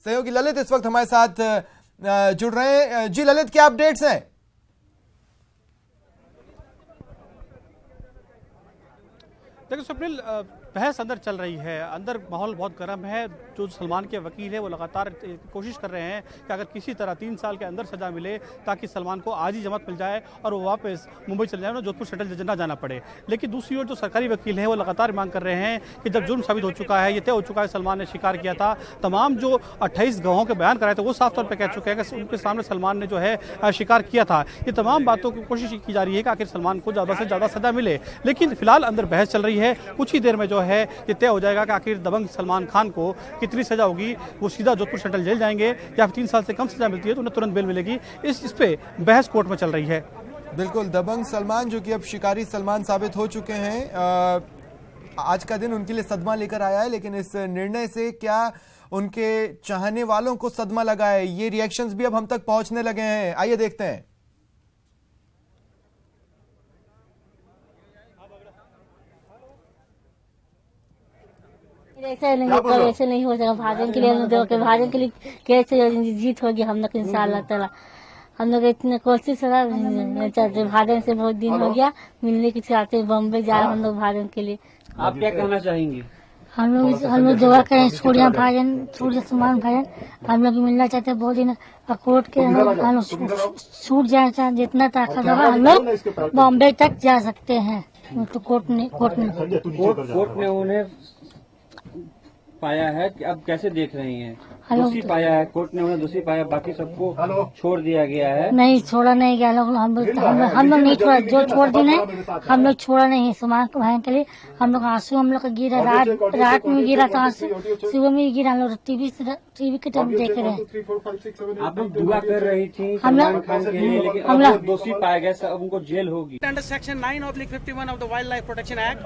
सहयोगी ललित इस वक्त हमारे साथ जुड़ रहे हैं। जी ललित, क्या अपडेट्स हैं? देखिए स्वप्निल, बहस अंदर चल रही है, अंदर माहौल बहुत गर्म है। जो सलमान के वकील है वो लगातार कोशिश कर रहे हैं कि अगर किसी तरह 3 साल के अंदर सजा मिले ताकि सलमान को आज ही जमानत मिल जाए और वो वापस मुंबई चले जाए, उन्हें जोधपुर सेंट्रल जेल ना जाना पड़े। लेकिन दूसरी ओर जो सरकारी वकील हैं वो लगातार मांग कर रहे हैं कि जब जुर्म साबित हो चुका है, ये तय हो चुका है, सलमान ने स्वीकार किया था, तमाम जो 28 गवाहों के बयान कराए थे वो साफ तौर पर कह चुके हैं कि उनके सामने सलमान ने जो है स्वीकार किया था। ये तमाम बातों की कोशिश की जा रही है कि आखिर सलमान को ज़्यादा से ज़्यादा सजा मिले। लेकिन फिलहाल अंदर बहस चल रही है, कुछ ही देर में जो है ये तय हो जाएगा कि आखिर दबंग सलमान खान को कितनी सजा होगी। वो सीधा जोधपुर सेंट्रल जेल जाएंगे या फिर 3 साल से कम सजा मिलती है तो उन्हें तुरंत बेल मिलेगी। इस पे बहस कोर्ट में चल रही है। बिल्कुल, दबंग सलमान जो कि अब शिकारी सलमान साबित हो चुके हैं, आज का दिन उनके लिए सदमा लेकर आया है, लेकिन इस निर्णय से क्या उनके चाहने वालों को सदमा लगा है, ये रिएक्शंस भी अब हम तक पहुंचने लगे हैं। आइए देखते हैं। ऐसे नहीं हो जाएगा। भाजन के लिए कैसे जीत होगी हम लोग इंशाअल्लाह ताला। हम लोग इतने कोशिश चाहते, भाजन से बहुत दिन हो गया मिलने की चाहते, बॉम्बे जाए हम लोग भाजन के लिए। आप क्या कहना चाहेंगे? हम लोग दुआ करें, सूर्या भाजन, सूर्य सलमान भाजन हम लोग मिलना चाहते हैं बहुत दिन। कोर्ट के हम छूट जाए, जितना ताकत होगा हम लोग बॉम्बे तक जा सकते हैं। तो कोर्ट ने उन्हें पाया है कि अब कैसे देख रही हैं? दोषी पाया है, कोर्ट ने उन्हें दोषी पाया, बाकी सबको छोड़ दिया गया है। नहीं, छोड़ा नहीं गया। हम लोग नहीं छोड़ा, जो छोड़ दिए हम लोग छोड़ा नहीं। सलमान भाई के लिए हम लोग आंसू हम लोग का गिरा, रात में गिरा था आंसू, सुबह में गिरा। हम लोग टीवी के टाइम देख रहे हैं। आप लोग दुआ कर रही थी सलमान खान के लिए, लेकिन हम लोग दोषी पाया गया, अब उनको जेल होगी। Under Section 9/51 of the Wildlife Protection Act,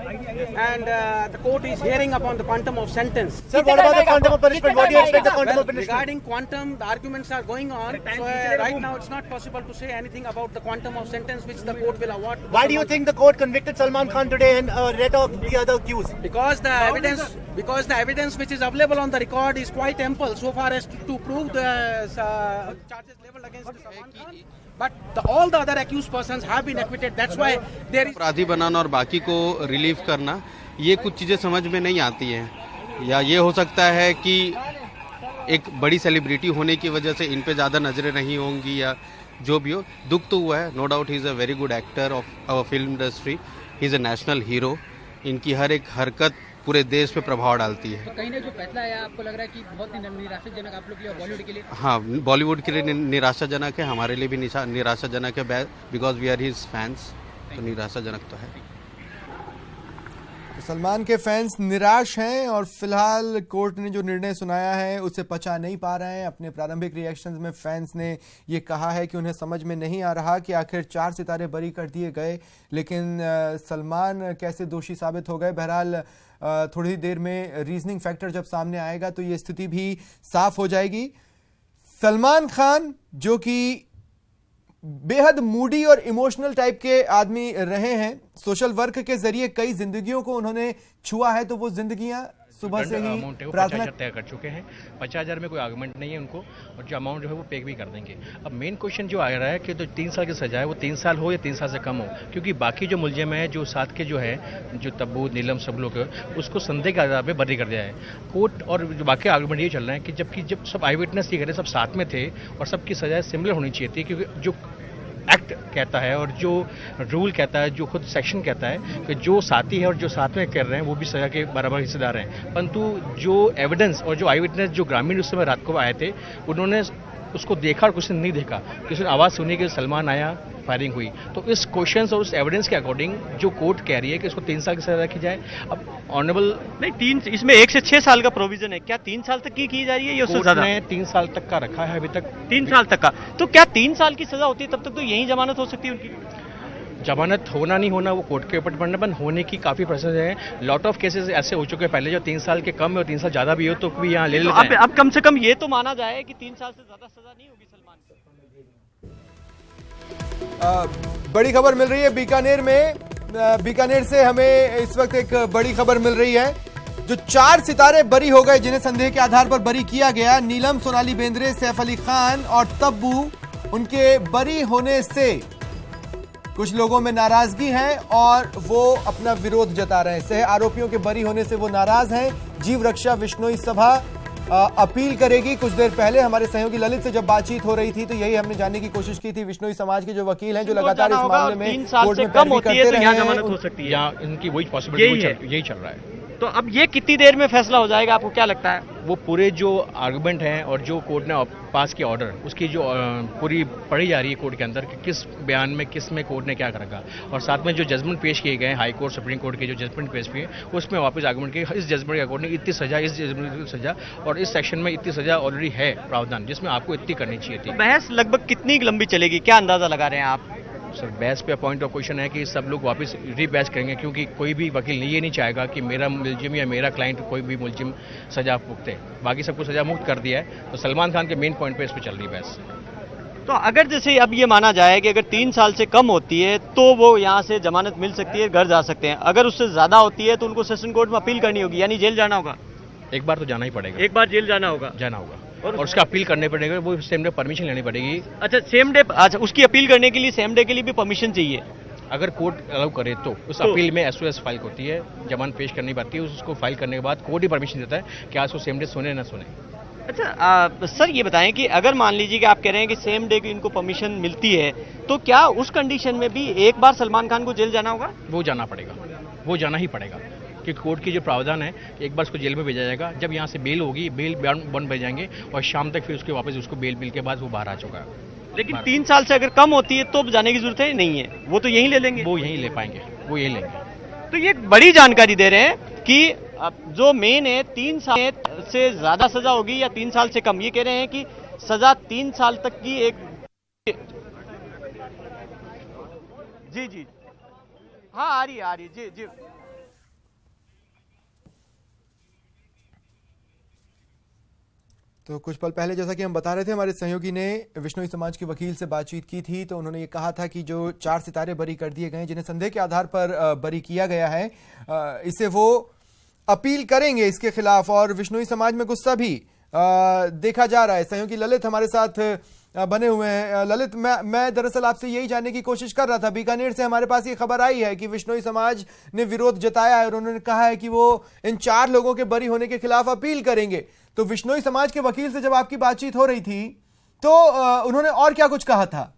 and the court is hearing upon the quantum of sentence. Sir, what about the quantum of punishment? What do you expect the quantum of punishment? Regarding quantum, the arguments are going on. So right now, it's not possible to say anything about the quantum of sentence which the court will award. Why do you think the court convicted Salman Khan today and let off the other accused? Because the evidence which is available on the record is quite ample so far as to prove the charges leveled against Salman Khan. But all the other accused persons have been acquitted. That's why there is. अपराधी बनाना और बाकी को relieve करना, ये कुछ चीजें समझ में नहीं आती हैं। या ये हो सकता है कि एक बड़ी सेलिब्रिटी होने की वजह से इन पे ज़्यादा नज़रें नहीं होंगी, या जो भी हो। दुख तो हुआ है, no doubt he is a very good actor of our film industry, he is a national hero. इनकी हर एक हरकत पूरे देश पे प्रभाव डालती है। तो कहीं ना जो फैसला है आपको लग रहा है कि बहुत निराशाजनक आप लोग के लिए, बॉलीवुड के लिए? हाँ, बॉलीवुड के लिए निराशाजनक है, हमारे लिए भी निराशाजनक है, because we are his fans, तो निराशाजनक तो है। सलमान के फैंस निराश हैं और फिलहाल कोर्ट ने जो निर्णय सुनाया है उसे पचा नहीं पा रहे हैं। अपने प्रारंभिक रिएक्शंस में फैंस ने ये कहा है कि उन्हें समझ में नहीं आ रहा कि आखिर 4 सितारे बरी कर दिए गए, लेकिन सलमान कैसे दोषी साबित हो गए। बहरहाल थोड़ी देर में रीजनिंग फैक्टर जब सामने आएगा तो ये स्थिति भी साफ हो जाएगी। सलमान खान जो कि बेहद मूडी और इमोशनल टाइप के आदमी रहे हैं, सोशल वर्क के जरिए कई जिंदगियों को उन्होंने छुआ है, तो वो जिंदगियां सुबह से ही प्रार्थना तय कर चुके हैं। 50,000 में कोई आर्गुमेंट नहीं है उनको, और जो अमाउंट जो है वो पे भी कर देंगे। अब मेन क्वेश्चन जो आ रहा है कि तो 3 साल की सजा है वो 3 साल हो या 3 साल से कम हो, क्योंकि बाकी जो मुलजिम है, जो साथ के जो है, जो तब्बू, नीलम, सब लोग, उसको संदेह के आधार पर बरी कर दिया है कोर्ट। और जो बाकी आर्गुमेंट ये चल रहा है कि जब सब आई विटनेस ये करे, सब साथ में थे और सबकी सजा सिमिलर होनी चाहिए थी, क्योंकि जो एक्ट कहता है और जो रूल कहता है, जो खुद सेक्शन कहता है कि जो साथी है और जो साथ में कर रहे हैं वो भी सजा के बराबर हिस्सेदार हैं। परंतु जो एविडेंस और जो आई विटनेस, जो ग्रामीण उस समय रात को आए थे, उन्होंने उसको देखा और किसी ने नहीं देखा, किसी ने आवाज़ सुनी कि सलमान आया, फायरिंग हुई। तो इस क्वेश्चन और उस एविडेंस के अकॉर्डिंग जो कोर्ट कह रही है कि इसको 3 साल की सजा रखी जाए। अब ऑनरेबल नहीं, इसमें 1 से 6 साल का प्रोविजन है, क्या 3 साल तक की जा रही है? ये कोर्ट ने 3 साल तक का रखा है अभी तक। 3 साल तक का, तो क्या 3 साल की सजा होती है तब तक तो यही जमानत हो सकती है उनकी? जमानत होना नहीं होना वो कोर्ट के ऊपर डिपेंड है, होने की काफी प्रोसेस है। लॉट ऑफ केसेस ऐसे हो चुके हैं पहले, जो 3 साल के कम है और 3 साल ज्यादा भी हो तो भी यहाँ ले लेते हैं। अब कम से कम ये तो माना जाए कि 3 साल से ज्यादा सजा नहीं होगी सलमान को। बड़ी खबर मिल रही है बीकानेर में, बीकानेर से हमें इस वक्त एक बड़ी खबर मिल रही है। जो 4 सितारे बरी हो गए जिन्हें संदेह के आधार पर बरी किया गया, नीलम, सोनाली बेंद्रे, सैफ अली खान और तब्बू, उनके बरी होने से कुछ लोगों में नाराजगी है और वो अपना विरोध जता रहे हैं। सह आरोपियों के बरी होने से वो नाराज हैं। जीव रक्षा विश्नोई सभा अपील करेगी। कुछ देर पहले हमारे सहयोगी ललित से जब बातचीत हो रही थी तो यही हमने जानने की कोशिश की थी। विश्नोई समाज के जो वकील हैं, जो लगातार इस मामले में कोर्ट में पैरवी करते रहे हैं, जमानत हो सकती है, यहाँ इनकी वही पॉसिबिलिटी यही चल रहा है। तो अब ये कितनी देर में फैसला हो जाएगा, आपको क्या लगता है? वो पूरे जो आर्गुमेंट हैं और जो कोर्ट ने पास किया ऑर्डर, उसकी जो पूरी पढ़ी जा रही है कोर्ट के अंदर कि किस बयान में किस में कोर्ट ने क्या करेगा, और साथ में जो जजमेंट पेश किए गए हाई कोर्ट सुप्रीम कोर्ट के जो जजमेंट पेश किए उसमें वापस आर्गुमेंट किए इस जजमेंट के अकॉर्डिंग इतनी सजा, इस जजमेंट की सजा और इस सेक्शन में इतनी सजा ऑलरेडी है प्रावधान जिसमें आपको इतनी करनी चाहिए थी। बहस लगभग कितनी लंबी चलेगी, क्या अंदाजा लगा रहे हैं आप? सर बहस पे पॉइंट ऑफ क्वेश्चन है कि सब लोग वापस रीबहस करेंगे, क्योंकि कोई भी वकील ये नहीं चाहेगा कि मेरा मुलजिम या मेरा क्लाइंट कोई भी मुलजिम सजा भुगते। बाकी सबको सजा मुक्त कर दिया है, तो सलमान खान के मेन पॉइंट पे इस पर चल रही बहस। तो अगर जैसे अब ये माना जाए कि अगर 3 साल से कम होती है तो वो यहाँ से जमानत मिल सकती है, घर जा सकते हैं। अगर उससे ज्यादा होती है तो उनको सेशन कोर्ट में अपील करनी होगी, यानी जेल जाना होगा। एक बार तो जाना ही पड़ेगा, एक बार जेल जाना होगा और उसका अपील करने पड़ेगा, वो सेम डे परमिशन लेनी पड़ेगी। अच्छा सेम डे, अच्छा उसकी अपील करने के लिए सेम डे के लिए भी परमिशन चाहिए। अगर कोर्ट अलाउ करे तो उस अपील में SOS फाइल होती है, जमानत पेश करनी पड़ती है, उसको फाइल करने के बाद कोर्ट ही परमिशन देता है कि आज वो सेम डे सुने ना सुने। अच्छा सर ये बताएं कि अगर मान लीजिए कि आप कह रहे हैं कि सेम डे की इनको परमिशन मिलती है तो क्या उस कंडीशन में भी एक बार सलमान खान को जेल जाना होगा? वो जाना पड़ेगा, वो जाना ही पड़ेगा, क्योंकि कोर्ट की जो प्रावधान है एक बार उसको जेल में भेजा जाएगा, जब यहाँ से बेल होगी, बेल बंद भेज जाएंगे और शाम तक फिर उसके वापस उसको बेल के बाद वो बाहर आ चुका है। लेकिन 3 साल से अगर कम होती है तो जाने की जरूरत है नहीं है, वो तो यहीं ले लेंगे, वो यहीं ले पाएंगे, वो यहीं लेंगे। तो ये बड़ी जानकारी दे रहे हैं कि जो मेन है 3 साल से ज्यादा सजा होगी या 3 साल से कम। ये कह रहे हैं कि सजा 3 साल तक की एक जी हाँ आ रही है जी। तो कुछ पल पहले जैसा कि हम बता रहे थे, हमारे सहयोगी ने विश्नोई समाज के वकील से बातचीत की थी तो उन्होंने ये कहा था कि जो 4 सितारे बरी कर दिए गए जिन्हें संदेह के आधार पर बरी किया गया है, इसे वो अपील करेंगे इसके खिलाफ, और विश्नोई समाज में गुस्सा भी देखा जा रहा है। सहयोगी ललित हमारे साथ बने हुए हैं। ललित, मैं दरअसल आपसे यही जानने की कोशिश कर रहा था, बीकानेर से हमारे पास ये खबर आई है कि विश्नोई समाज ने विरोध जताया है और उन्होंने कहा है कि वो इन 4 लोगों के बरी होने के खिलाफ अपील करेंगे। तो विश्नोई समाज के वकील से जब आपकी बातचीत हो रही थी तो उन्होंने और क्या कुछ कहा था?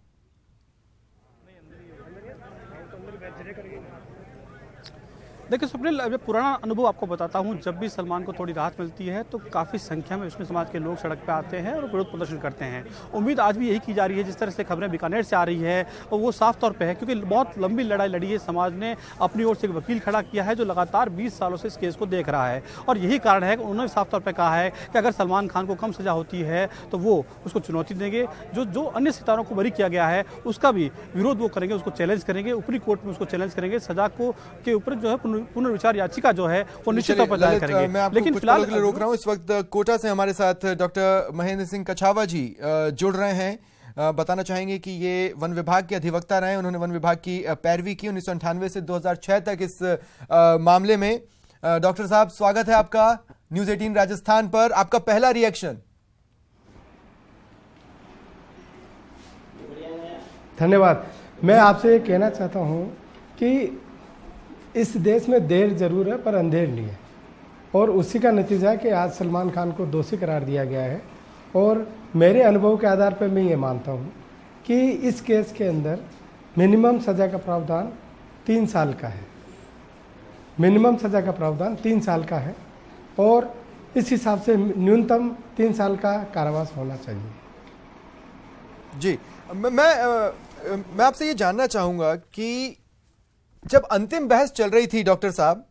देखिए स्वप्निल, अब पुराना अनुभव आपको बताता हूं, जब भी सलमान को थोड़ी राहत मिलती है तो काफ़ी संख्या में विश्नोई समाज के लोग सड़क पे आते हैं और विरोध प्रदर्शन करते हैं। उम्मीद आज भी यही की जा रही है, जिस तरह से खबरें बीकानेर से आ रही है और वो साफ तौर पे है, क्योंकि बहुत लंबी लड़ाई लड़ी है। समाज ने अपनी ओर से एक वकील खड़ा किया है जो लगातार 20 सालों से इस केस को देख रहा है, और यही कारण है कि उन्होंने साफ तौर पर कहा है कि अगर सलमान खान को कम सजा होती है तो वो उसको चुनौती देंगे। जो अन्य सितारों को बरी किया गया है उसका भी विरोध वो करेंगे, उसको चैलेंज करेंगे, ऊपरी कोर्ट में उसको चैलेंज करेंगे। सजा को के ऊपर जो है पुनर्विचार याचिका जो है वो निश्चित तौर पर दायर करेंगे। मैं आपको लेकिन फिलहाल के लिए रोक रहा हूं। इस वक्त कोटा से हमारे साथ डॉक्टर महेंद्र सिंह कछावा जी जुड़ रहे हैं। बताना चाहेंगे कि ये वन विभाग के अधिवक्ता रहे, उन्होंने वन विभाग की पैरवी की 1998 से 2006 तक इस मामले में। डॉक्टर साहब, स्वागत है आपका न्यूज़ 18 राजस्थान पर। आपका पहला रिएक्शन? धन्यवाद। मैं आपसे ये कहना चाहता हूँ कि इस देश में देर जरूर है पर अंधेर नहीं है, और उसी का नतीजा है कि आज सलमान खान को दोषी करार दिया गया है। और मेरे अनुभव के आधार पर मैं ये मानता हूँ कि इस केस के अंदर मिनिमम सज़ा का प्रावधान 3 साल का है, मिनिमम सज़ा का प्रावधान 3 साल का है, और इस हिसाब से न्यूनतम 3 साल का कारावास होना चाहिए। जी, मैं आपसे ये जानना चाहूँगा कि जब अंतिम बहस चल रही थी डॉक्टर साहब,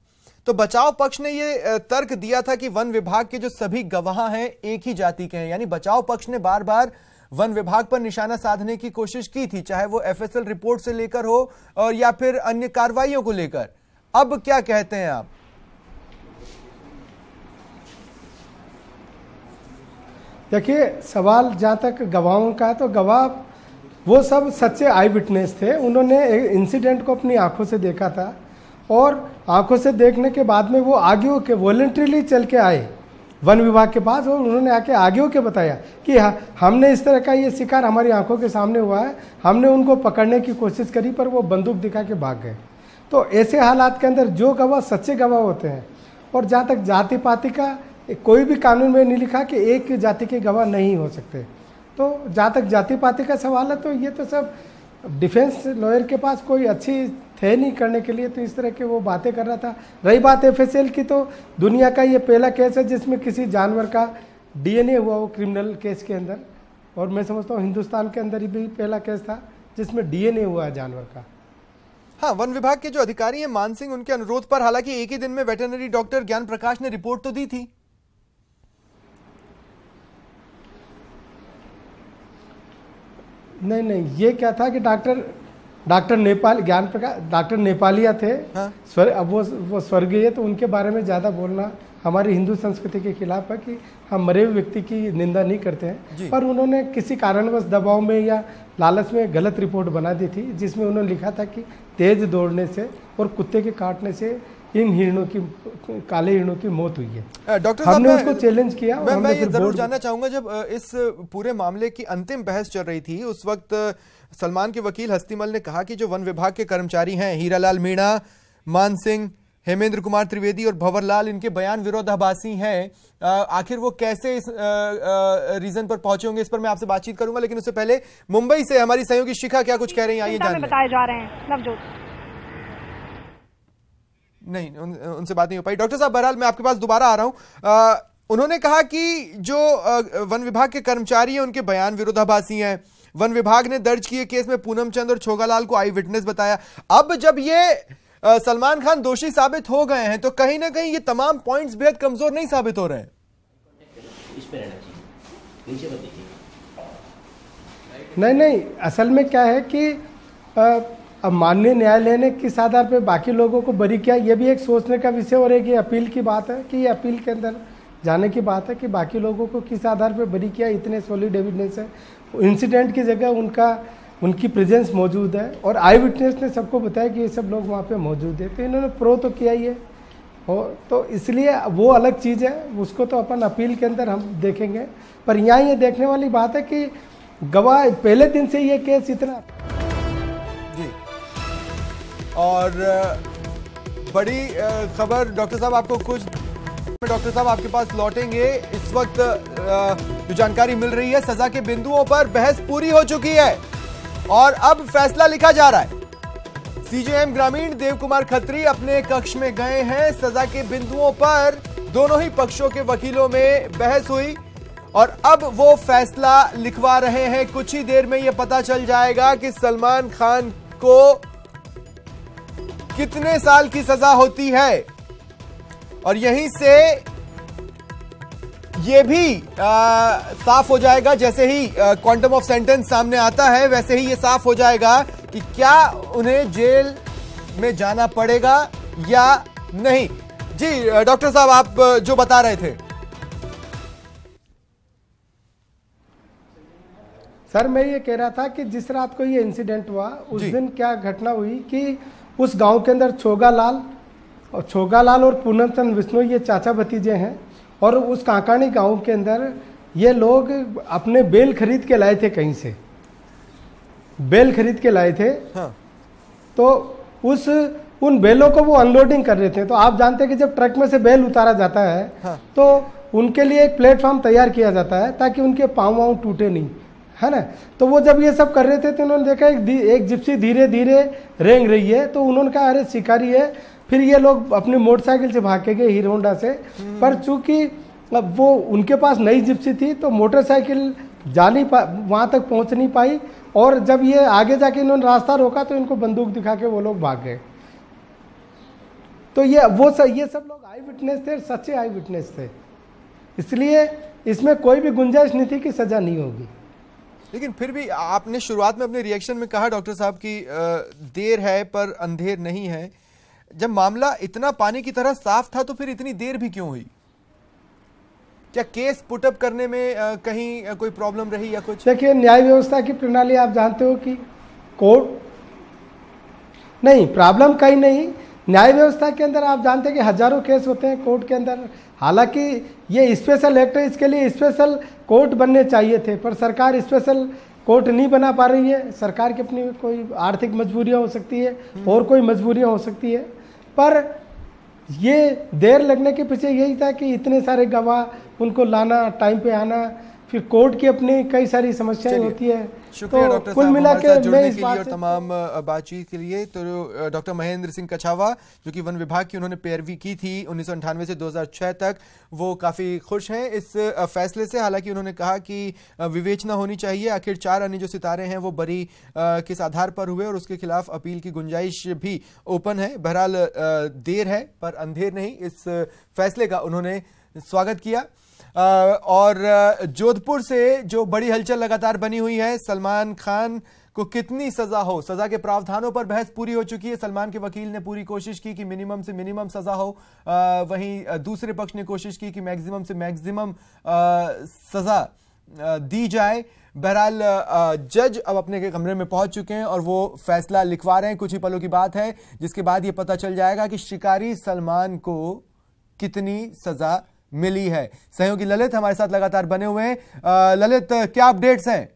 तो बचाव पक्ष ने ये तर्क दिया था कि वन विभाग के जो सभी गवाह हैं एक ही जाति के हैं, यानी बचाव पक्ष ने बार बार वन विभाग पर निशाना साधने की कोशिश की थी, चाहे वो FSL रिपोर्ट से लेकर हो और या फिर अन्य कार्रवाइयों को लेकर। अब क्या कहते हैं आप? देखिए, सवाल जहां तक गवाहों का है तो गवाह वो सब सच्चे आई विटनेस थे, उन्होंने इंसिडेंट को अपनी आंखों से देखा था और आंखों से देखने के बाद में वो आगे होके वॉलंटरीली चल के आए वन विभाग के पास, और उन्होंने आके आगे होके बताया कि हमने इस तरह का ये शिकार हमारी आंखों के सामने हुआ है, हमने उनको पकड़ने की कोशिश करी पर वो बंदूक दिखा के भाग गए। तो ऐसे हालात के अंदर जो गवाह सच्चे गवाह होते हैं, और जहाँ तक जाति पाति का कोई भी कानून में नहीं लिखा कि एक जाति के गवाह नहीं हो सकते। तो जहाँ तक जाति पाति का सवाल है तो ये तो सब डिफेंस लॉयर के पास कोई अच्छी थे नहीं करने के लिए, तो इस तरह के वो बातें कर रहा था। रही बात FSL की, तो दुनिया का ये पहला केस है जिसमें किसी जानवर का DNA हुआ हो क्रिमिनल केस के अंदर, और मैं समझता हूँ हिंदुस्तान के अंदर ही भी पहला केस था जिसमें DNA हुआ है जानवर का। हाँ, वन विभाग के जो अधिकारी हैं मान सिंह, उनके अनुरोध पर हालांकि एक ही दिन में वेटरनरी डॉक्टर ज्ञान प्रकाश ने रिपोर्ट तो दी थी। नहीं, ये क्या था कि डॉक्टर नेपाल ज्ञान प्रकाश डॉक्टर नेपालिया थे। हाँ? अब वो स्वर्गीय, तो उनके बारे में ज़्यादा बोलना हमारी हिंदू संस्कृति के खिलाफ है कि हम मरे हुए व्यक्ति की निंदा नहीं करते हैं। पर उन्होंने किसी कारणवश दबाव में या लालच में गलत रिपोर्ट बना दी थी, जिसमें उन्होंने लिखा था कि तेज दौड़ने से और कुत्ते के काटने से इन हिरणों की, काले हिरणों की मौत हुई है। डॉक्टर साहब, हमने उसको चैलेंज किया। मैं ये जरूर जानना चाहूंगा, जब इस पूरे मामले की अंतिम बहस चल रही थी उस वक्त सलमान के वकील हस्तीमल ने कहा कि जो वन विभाग के कर्मचारी हैं हीरालाल मीणा, मान सिंह, हेमेंद्र कुमार त्रिवेदी और भंवरलाल, इनके बयान विरोधाभासी हैं। आखिर वो कैसे इस रीजन पर पहुंचे होंगे, इस पर मैं आपसे बातचीत करूंगा, लेकिन उससे पहले मुंबई से हमारी सहयोगी शिखा क्या कुछ कह रही हैं, आइए जानते हैं। बताए जा रहे हैं नवजोत। नहीं, उनसे बात नहीं हो पाई। डॉक्टर साहब, बहरहाल मैं आपके पास दोबारा आ रहा हूं। उन्होंने कहा कि जो वन विभाग के कर्मचारी हैं उनके बयान विरोधाभासी हैं। वन विभाग ने दर्ज किए केस में पूनम चंद और छोगालाल को आई विटनेस बताया। अब जब ये सलमान खान दोषी साबित हो गए हैं तो कहीं ना कहीं ये तमाम पॉइंट्स बेहद कमजोर नहीं साबित हो रहे हैं। नहीं, असल में क्या है कि अब माननीय न्यायालय ने किस आधार पे बाकी लोगों को बरी किया, ये भी एक सोचने का विषय, और एक ये अपील की बात है कि ये अपील के अंदर जाने की बात है कि बाकी लोगों को किस आधार पे बरी किया। इतने सॉलिड एविडेंस है, इंसिडेंट की जगह उनकी प्रेजेंस मौजूद है, और आई विटनेस ने सबको बताया कि ये सब लोग वहाँ पे मौजूद है, तो इन्होंने प्रो तो किया ही है। तो इसलिए वो अलग चीज़ है, उसको तो अपन अपील के अंदर हम देखेंगे। पर यहाँ ये देखने वाली बात है कि गवाह पहले दिन से ये केस इतना जी। और बड़ी खबर डॉक्टर साहब, आपको कुछ डॉक्टर साहब आपके पास लौटेंगे। इस वक्त जो जानकारी मिल रही है, सजा के बिंदुओं पर बहस पूरी हो चुकी है और अब फैसला लिखा जा रहा है। सीजेएम ग्रामीण देव कुमार खत्री अपने कक्ष में गए हैं। सजा के बिंदुओं पर दोनों ही पक्षों के वकीलों में बहस हुई और अब वो फैसला लिखवा रहे हैं। कुछ ही देर में यह पता चल जाएगा कि सलमान खान को कितने साल की सजा होती है, और यहीं से ये भी साफ हो जाएगा। जैसे ही क्वांटम ऑफ सेंटेंस सामने आता है वैसे ही ये साफ हो जाएगा कि क्या उन्हें जेल में जाना पड़ेगा या नहीं। जी डॉक्टर साहब, आप जो बता रहे थे। सर, मैं ये कह रहा था कि जिस रात को ये इंसिडेंट हुआ उस दिन क्या घटना हुई कि उस गांव के अंदर छोगालाल और पूनम चंद विष्णु ये चाचा भतीजे हैं, और उस काकानी गांव के अंदर ये लोग अपने बेल खरीद के लाए थे, कहीं से बेल खरीद के लाए थे। हाँ। तो उन बेलों को वो अनलोडिंग कर रहे थे। तो आप जानते हैं कि जब ट्रक में से बेल उतारा जाता है, हाँ, तो उनके लिए एक प्लेटफॉर्म तैयार किया जाता है ताकि उनके पाँव वाँव टूटे नहीं, है ना। तो वो जब ये सब कर रहे थे तो उन्होंने देखा एक जिप्सी धीरे धीरे रेंग रही है, तो उन्होंने कहा अरे शिकारी है। फिर ये लोग अपनी मोटरसाइकिल से भाग के गए हीरो होंडा से, पर चूंकि अब वो उनके पास नई जिप्सी थी तो मोटरसाइकिल वहां तक पहुंच नहीं पाई, और जब ये आगे जाके इन्होंने रास्ता रोका तो इनको बंदूक दिखा के वो लोग भाग गए। तो ये सब लोग आई विटनेस थे, सच्चे आई विटनेस थे, इसलिए इसमें कोई भी गुंजाइश नहीं थी कि सजा नहीं होगी। लेकिन फिर भी आपने शुरुआत में अपने रिएक्शन में कहा डॉक्टर साहब की देर है पर अंधेर नहीं है। जब मामला इतना पानी की तरह साफ था तो फिर इतनी देर भी क्यों हुई? क्या केस पुटअप करने में कहीं कोई प्रॉब्लम रही या कुछ? देखिए, न्याय व्यवस्था की प्रणाली आप जानते हो कि कोर्ट नहीं, प्रॉब्लम कहीं नहीं। न्याय व्यवस्था के अंदर आप जानते हैं कि हजारों केस होते हैं कोर्ट के अंदर। हालांकि ये स्पेशल एक्ट है, इसके लिए स्पेशल कोर्ट बनने चाहिए थे, पर सरकार स्पेशल कोर्ट नहीं बना पा रही है। सरकार की अपनी कोई आर्थिक मजबूरियां हो सकती है और कोई मजबूरियां हो सकती है, पर ये देर लगने के पीछे यही था कि इतने सारे गवाह उनको लाना, टाइम पे आना, फिर कोर्ट की अपनी कई सारी समस्याएं होती है। शुक्रिया तो डॉक्टर कुल साहब मिला हमारे साथ के जुड़ने मैं के लिए और तमाम बातचीत के लिए। तो डॉक्टर महेंद्र सिंह कछावा जो कि वन विभाग की उन्होंने पैरवी की थी 1998 से 2006 तक, वो काफ़ी खुश हैं इस फैसले से। हालांकि उन्होंने कहा कि विवेचना होनी चाहिए, आखिर 4 अन्य जो सितारे हैं वो बरी किस आधार पर हुए और उसके खिलाफ अपील की गुंजाइश भी ओपन है। बहरहाल देर है पर अंधेर नहीं, इस फैसले का उन्होंने स्वागत किया। और जोधपुर से जो बड़ी हलचल लगातार बनी हुई है, सलमान खान को कितनी सजा हो, सजा के प्रावधानों पर बहस पूरी हो चुकी है। सलमान के वकील ने पूरी कोशिश की कि मिनिमम से मिनिमम सजा हो, वहीं दूसरे पक्ष ने कोशिश की कि मैक्सिमम से मैक्सिमम सजा दी जाए। बहरहाल जज अब अपने कमरे में पहुंच चुके हैं और वो फैसला लिखवा रहे हैं। कुछ ही पलों की बात है जिसके बाद ये पता चल जाएगा कि शिकारी सलमान को कितनी सजा मिली है। सहयोगी ललित हमारे साथ लगातार बने हुए हैं। ललित, क्या अपडेट्स हैं?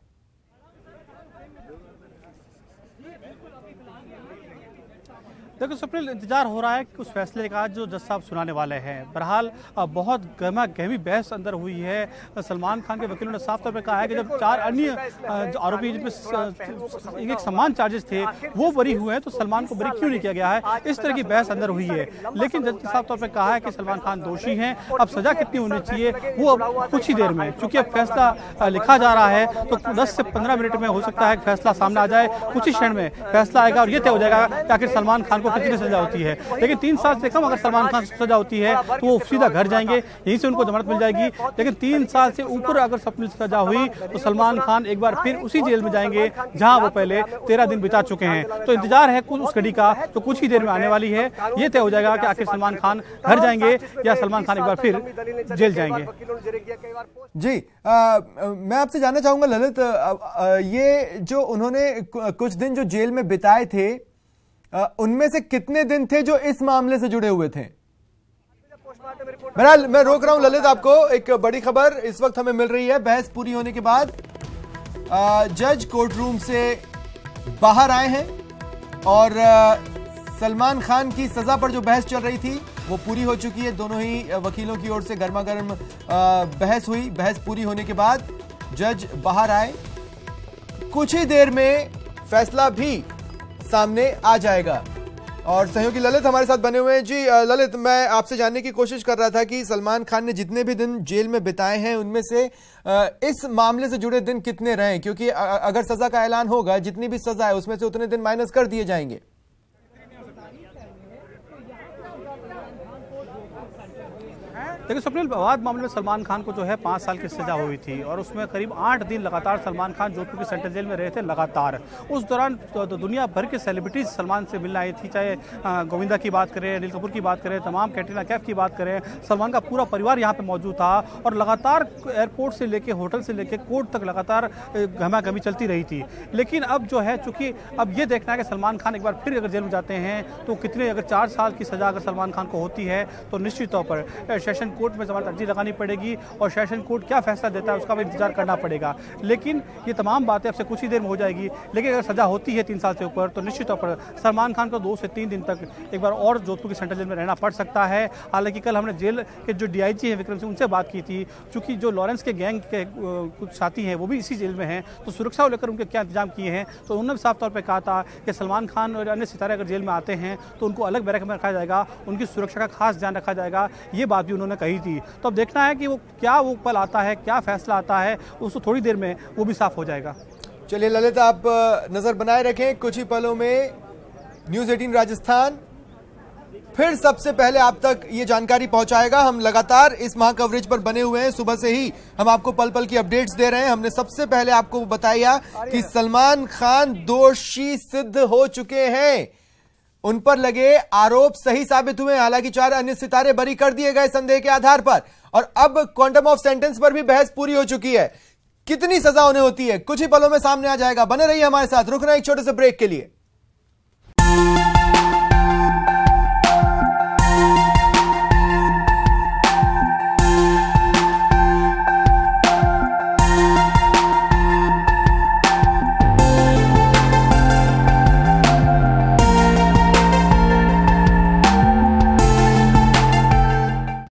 देखो स्वप्निल, इंतजार हो रहा है कि उस फैसले का जो जज साहब सुनाने वाले हैं। बहरहाल बहुत गहमा गहमी बहस अंदर हुई है। सलमान खान के वकीलों ने साफ तौर पर कहा है कि जब 4 अन्य आरोपी जिसमें एक समान चार्जेस थे वो बरी हुए हैं तो सलमान को बरी क्यों नहीं किया गया है, इस तरह की बहस अंदर हुई है। लेकिन जज ने साफ तौर पर कहा है कि सलमान खान दोषी हैं। अब सजा कितनी होनी चाहिए वो अब कुछ ही देर में, चूंकि अब फैसला लिखा जा रहा है तो 10 से 15 मिनट में हो सकता है फैसला सामने आ जाए। कुछ ही क्षण में फैसला आएगा और ये तय हो जाएगा कि आखिर सलमान खान को कितनी सजा होती है। लेकिन 3 साल से कम अगर सलमान खान सजा होती है तो वो सीधा घर जाएंगे, यहीं से उनको जमानत मिल जाएगी। लेकिन 3 साल से ऊपर अगर स्वप्निल सजा हुई तो सलमान खान एक बार फिर उसी जेल में जाएंगे जहां वो पहले 13 दिन बिता चुके हैं। तो इंतजार है कुछ उस घड़ी का तो कुछ ही देर में आने वाली है। ये तय हो जाएगा कि आखिर सलमान खान घर जाएंगे या सलमान खान एक बार फिर जेल जाएंगे। जी मैं आपसे जानना चाहूंगा ललित, ये जो उन्होंने कुछ दिन जो जेल में बिताए थे उनमें से कितने दिन थे जो इस मामले से जुड़े हुए थे? बहरहाल मैं रोक रहा हूं ललित आपको। एक बड़ी खबर इस वक्त हमें मिल रही है। बहस पूरी होने के बाद जज कोर्ट रूम से बाहर आए हैं और सलमान खान की सजा पर जो बहस चल रही थी वो पूरी हो चुकी है। दोनों ही वकीलों की ओर से गर्मा गर्म बहस हुई। बहस पूरी होने के बाद जज बाहर आए। कुछ ही देर में फैसला भी सामने आ जाएगा। और सहयोगी ललित हमारे साथ बने हुए हैं। जी ललित, मैं आपसे जानने की कोशिश कर रहा था कि सलमान खान ने जितने भी दिन जेल में बिताए हैं उनमें से इस मामले से जुड़े दिन कितने रहे, क्योंकि अगर सजा का ऐलान होगा जितनी भी सजा है उसमें से उतने दिन माइनस कर दिए जाएंगे। देखिए स्वप्निल, विवाद मामले में सलमान खान को जो है 5 साल की सजा हुई थी और उसमें करीब 8 दिन लगातार सलमान खान जोधपुर की सेंट्रल जेल में रहे थे लगातार। उस दौरान तो दुनिया भर के सेलिब्रिटीज सलमान से मिलने आई थी, चाहे गोविंदा की बात करें, अनिल कपूर की बात करें, तमाम कैटरीना कैफ की बात करें, सलमान का पूरा परिवार यहाँ पे मौजूद था और लगातार एयरपोर्ट से लेके होटल से लेके कोर्ट तक लगातार गहमा-गहमी चलती रही थी। लेकिन अब जो है चूंकि अब ये देखना है कि सलमान खान एक बार फिर अगर जेल में जाते हैं तो कितने, अगर 4 साल की सजा अगर सलमान खान को होती है तो निश्चित तौर पर सेशन कोर्ट में जमानत अर्जी लगानी पड़ेगी और सेशन कोर्ट क्या फैसला देता है उसका भी इंतजार करना पड़ेगा। लेकिन ये तमाम बातें अब से कुछ ही देर में हो जाएगी। लेकिन अगर सजा होती है 3 साल से ऊपर तो निश्चित तौर पर सलमान खान को 2 से 3 दिन तक एक बार और जोधपुर की सेंट्रल जेल में रहना पड़ सकता है। हालांकि कल हमने जेल के जो DIG हैं विक्रम सिंह, उनसे बात की थी। चूंकि जो लॉरेंस के गैंग के कुछ साथी हैं वो भी इसी जेल में हैं तो सुरक्षा को लेकर उनके क्या इंतजाम किए हैं, तो उन्होंने साफ तौर पर कहा था कि सलमान खान और अन्य सितारे अगर जेल में आते हैं तो उनको अलग बैरक में रखा जाएगा, उनकी सुरक्षा का खास ध्यान रखा जाएगा। ये बात भी उन्होंने कही थी। तो अब देखना है कि वो पल आता है, क्या फैसला आता है, उसको थोड़ी देर में वो भी साफ हो जाएगा। चलिए ललित, आप नजर बनाए रखें। कुछ ही पलों में न्यूज़ 18 राजस्थान फिर सबसे पहले आप तक ये जानकारी पहुंचाएगा। हम लगातार इस महा कवरेज पर बने हुए हैं, सुबह से ही हम आपको पल पल की अपडेट्स दे रहे हैं। हमने सबसे पहले आपको बताया कि सलमान खान दोषी सिद्ध हो चुके हैं, उन पर लगे आरोप सही साबित हुए। हालांकि 4 अन्य सितारे बरी कर दिए गए संदेह के आधार पर और अब क्वांटम ऑफ सेंटेंस पर भी बहस पूरी हो चुकी है। कितनी सजा उन्हें होती है कुछ ही पलों में सामने आ जाएगा। बने रहिए हमारे साथ, रुक रहे हैं एक छोटे से ब्रेक के लिए।